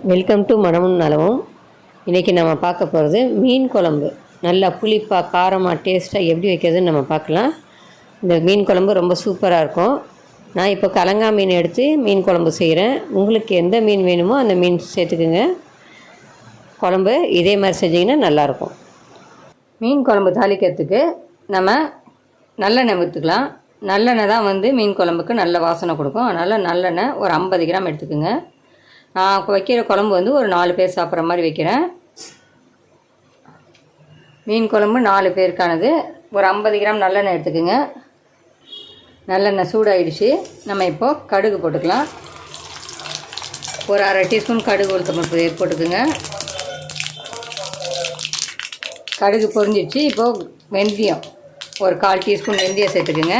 Welcome to மனமும் நலமும். இன்றைக்கி நம்ம பார்க்க போகிறது மீன் குழம்பு. நல்லா புளிப்பாக காரமாக டேஸ்ட்டாக எப்படி வைக்கிறதுன்னு நம்ம பார்க்கலாம். இந்த மீன் குழம்பு ரொம்ப சூப்பராக இருக்கும். நான் இப்போ கலங்கா மீன் எடுத்து மீன் குழம்பு செய்கிறேன். உங்களுக்கு எந்த மீன் வேணுமோ அந்த மீன் சேர்த்துக்குங்க. குழம்பு இதே மாதிரி செஞ்சிங்கன்னா நல்லாயிருக்கும். மீன் குழம்பு தாளிக்கிறதுக்கு நம்ம நல்லெண்ணெய் ஊற்றிக்கலாம். நல்லெண்ணெய் தான் மீன் குழம்புக்கு நல்ல வாசனை கொடுக்கும். அதனால் நல்லெண்ணெய் ஒரு 50 கிராம் எடுத்துக்குங்க. நான் வைக்கிற குழம்பு ஒரு 4 பேர் சாப்பிட்ற மாதிரி வைக்கிறேன். மீன் குழம்பு 4 பேருக்கானது. ஒரு 50 கிராம் நல்லெண்ணெய் எடுத்துக்கோங்க. நல்லெண்ணெய் சூடாகிடுச்சு. நம்ம இப்போது கடுகு போட்டுக்கலாம். ஒரு அரை டீஸ்பூன் கடுகு உளுத்தம்பருப்பு போட்டுக்குங்க. கடுகு பொரிஞ்சிடுச்சு. இப்போது வெந்தயம் ஒரு 1/4 டீஸ்பூன் வெந்தயம் சேர்த்துக்குங்க.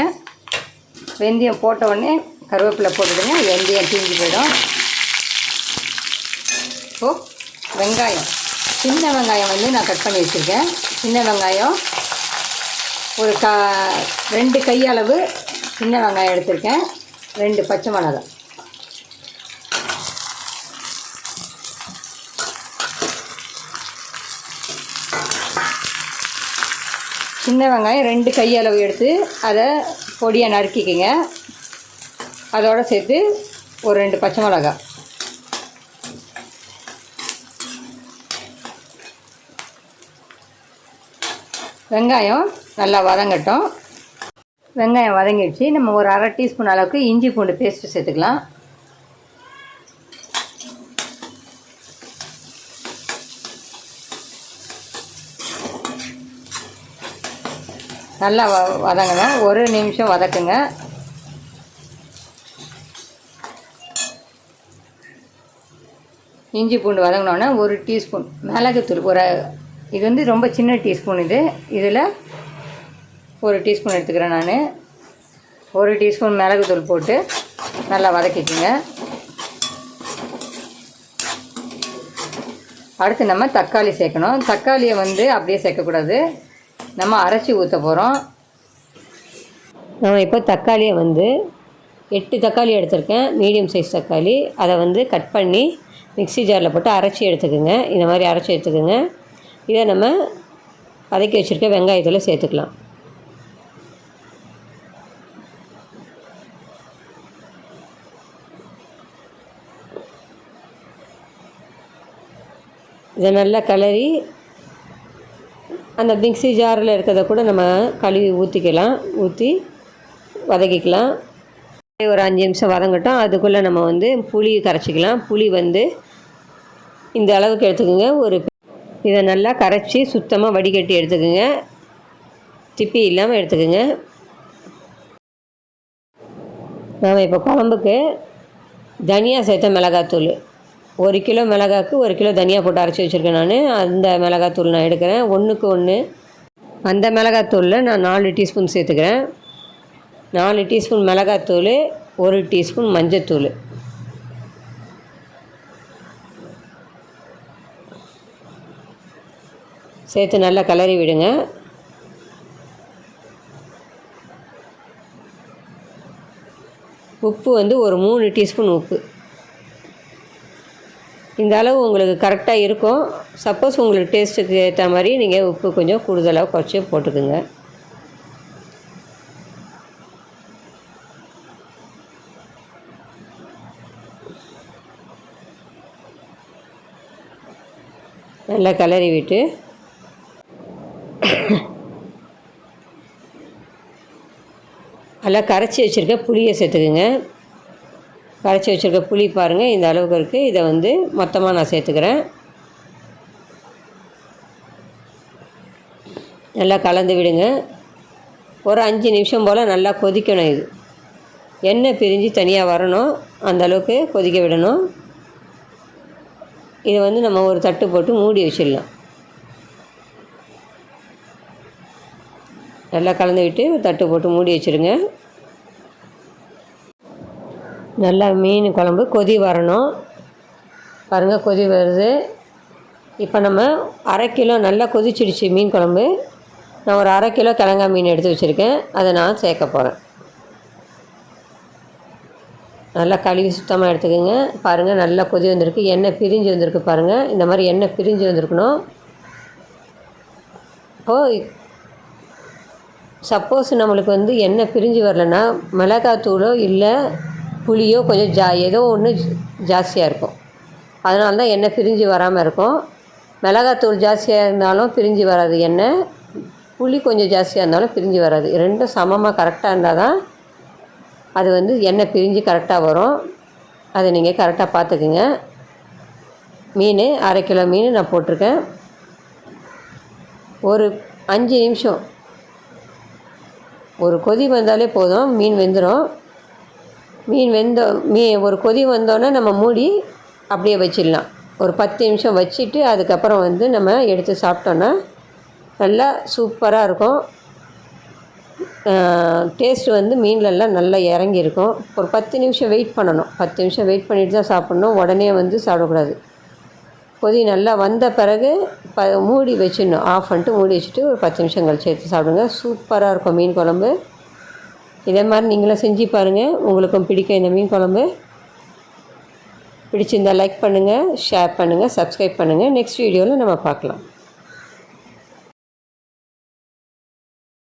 வெந்தயம் போட்ட உடனே கருவேப்பிலை போட்டுடுங்க. வெந்தயம் தீஞ்சு போயிடும். இப்போது வெங்காயம், சின்ன வெங்காயம் நான் கட் பண்ணி வச்சுருக்கேன். சின்ன வெங்காயம் ஒரு 2 கையளவு சின்ன வெங்காயம் எடுத்திருக்கேன். 2 பச்சை மிளகாய், சின்ன வெங்காயம் 2 கையளவு எடுத்து அதை பொடியாக நறுக்கிக்கங்க. அதோடு சேர்த்து ஒரு 2 பச்சை மிளகாய், வெங்காயம் நல்லா வதங்கட்டும். வெங்காயம் வதங்கிடுச்சு. நம்ம ஒரு அரை டீஸ்பூன் அளவுக்கு இஞ்சி பூண்டு பேஸ்ட்டு சேர்த்துக்கலாம். நல்லா வதங்கணும். ஒரு நிமிஷம் வதக்குங்க. இஞ்சி பூண்டு வதங்கினோன்னா ஒரு டீஸ்பூன் மிளகுத்தூள், இது ரொம்ப சின்ன டீஸ்பூன். இதில் ஒரு டீஸ்பூன் எடுத்துக்கிறேன் நான். ஒரு டீஸ்பூன் மிளகுத்தூள் போட்டு நல்லா வதக்கிக்கோங்க. அடுத்து நம்ம தக்காளி சேர்க்கணும். தக்காளியை அப்படியே சேர்க்கக்கூடாது, நம்ம அரைச்சி ஊற்ற போகிறோம். நம்ம இப்போ தக்காளியை 8 தக்காளி எடுத்திருக்கேன், மீடியம் சைஸ் தக்காளி. அதை கட் பண்ணி மிக்ஸி ஜாரில் போட்டு அரைச்சி எடுத்துக்கோங்க. இந்த மாதிரி அரைச்சி எடுத்துக்கோங்க. இதை நம்ம வதக்கி வச்சுருக்க வெங்காயத்தில் சேர்த்துக்கலாம். இதை நல்லா கிளறி அந்த மிக்ஸி ஜாரில் இருக்கிறத கூட நம்ம கழுவி ஊற்றி வதக்கிக்கலாம். ஒரு 5 நிமிஷம் வதங்கட்டும். அதுக்குள்ளே நம்ம புளி கரைச்சிக்கலாம். புளி இந்த அளவுக்கு எடுத்துக்கோங்க. இதை நல்லா கரைச்சி சுத்தமாக வடிகட்டி எடுத்துக்கோங்க. திப்பி இல்லாமல் எடுத்துக்கோங்க. நாம் இப்போ குழம்புக்கு தனியா சேர்த்த மிளகாத்தூள், 1 கிலோ மிளகாய்க்கு 1 கிலோ தனியா போட்டு அரைச்சி வச்சுருக்கேன் நான். அந்த மிளகாத்தூள் நான் எடுக்கிறேன் 1க்கு 1. அந்த மிளகாத்தூளில் நான் 4 டீஸ்பூன் சேர்த்துக்கிறேன். 4 டீஸ்பூன் மிளகாத்தூள், 1 டீஸ்பூன் மஞ்சத்தூள். சேர்த்து நல்லா கிளறி விடுங்க. உப்பு ஒரு 3 டீஸ்பூன் உப்பு. இந்த அளவு உங்களுக்கு கரெக்டாக இருக்கும். சப்போஸ் உங்களுக்கு டேஸ்ட்டுக்கு ஏற்ற மாதிரி நீங்கள் உப்பு கொஞ்சம் கூடுதலாக குறைச்சி போட்டுக்குங்க. நல்லா கிளறி விட்டு நல்லா கரைச்சி வச்சுருக்க புளியை சேர்த்துக்குங்க. கரைச்சி வச்சுருக்க புளி பாருங்கள் இந்த அளவுக்கு இருக்குது. இதை மொத்தமாக நான் சேர்த்துக்கிறேன். நல்லா கலந்து விடுங்க. ஒரு 5 நிமிஷம் போல் நல்லா கொதிக்கணும். இது எண்ணெய் பிரிஞ்சு தனியாக வரணும், அந்தளவுக்கு கொதிக்க விடணும். இதை நம்ம ஒரு தட்டு போட்டு மூடி வச்சிடலாம். நல்லா கலந்து விட்டு தட்டு போட்டு மூடி வச்சுருங்க. நல்லா மீன் குழம்பு கொதி வரணும். பாருங்கள் கொதி வருது. இப்போ நம்ம அரை கிலோ நல்லா கொதிச்சிடுச்சு மீன் குழம்பு. நான் ஒரு அரை கிலோ கிழங்கா மீன் எடுத்து வச்சுருக்கேன். அதை நான் சேர்க்க போகிறேன். நல்லா கழுவி சுத்தமாக எடுத்துக்கோங்க. பாருங்கள் நல்லா கொதி வந்திருக்கு, எண்ணெய் பிரிஞ்சு வந்திருக்கு பாருங்கள். இந்த மாதிரி எண்ணெய் பிரிஞ்சு வந்திருக்கணும். இப்போது சப்போஸ் நம்மளுக்கு வந்து எண்ணெய் பிரிஞ்சு வரலைன்னா மிளகாத்தூளோ இல்லை புளியோ கொஞ்சம் ஏதோ ஒன்று ஜாஸ்தியாக இருக்கும். அதனால தான் எண்ணெய் பிரிஞ்சு வராமல் இருக்கும். மிளகாத்தூள் ஜாஸ்தியாக இருந்தாலும் பிரிஞ்சு வராது எண்ணெய், புளி கொஞ்சம் ஜாஸ்தியாக இருந்தாலும் பிரிஞ்சு வராது. ரெண்டும் சமமாக கரெக்டாக இருந்தால் தான் அது வந்து எண்ணெய் பிரிஞ்சு கரெக்டாக வரும். அதை நீங்கள் கரெக்டாக பார்த்துக்குங்க. மீன் 1/2 கிலோ மீன் நான் போட்டிருக்கேன். ஒரு 5 நிமிஷம் ஒரு கொதி வந்தாலே போதும், மீன் வெந்துடும். ஒரு கொதி வந்தோடனே நம்ம மூடி அப்படியே வச்சிடலாம். ஒரு 10 நிமிஷம் வச்சுட்டு அதுக்கப்புறம் வந்து நம்ம எடுத்து சாப்பிட்டோன்னா நல்லா சூப்பராக இருக்கும். டேஸ்ட்டு வந்து மீன்லெல்லாம் நல்லா இறங்கியிருக்கும். ஒரு 10 நிமிஷம் வெயிட் பண்ணணும். 10 நிமிஷம் வெயிட் பண்ணிட்டு தான் சாப்பிட்ணும். உடனே வந்து சாப்பிடக்கூடாது. கொதி நல்லா வந்த பிறகு மூடி வச்சிடணும். ஆஃப் பண்ணிட்டு மூடி வச்சுட்டு ஒரு 10 நிமிஷம் கழிச்சு எடுத்து சாப்பிடுங்க. சூப்பராக இருக்கும் மீன் குழம்பு. இதே மாதிரி நீங்களும் செஞ்சு பாருங்கள். உங்களுக்கும் பிடிக்கும் இந்த மீன் குழம்பு. பிடிச்சிருந்தால் லைக் பண்ணுங்கள், ஷேர் பண்ணுங்கள், சப்ஸ்கிரைப் பண்ணுங்கள். நெக்ஸ்ட் வீடியோவில் நம்ம பார்க்கலாம்.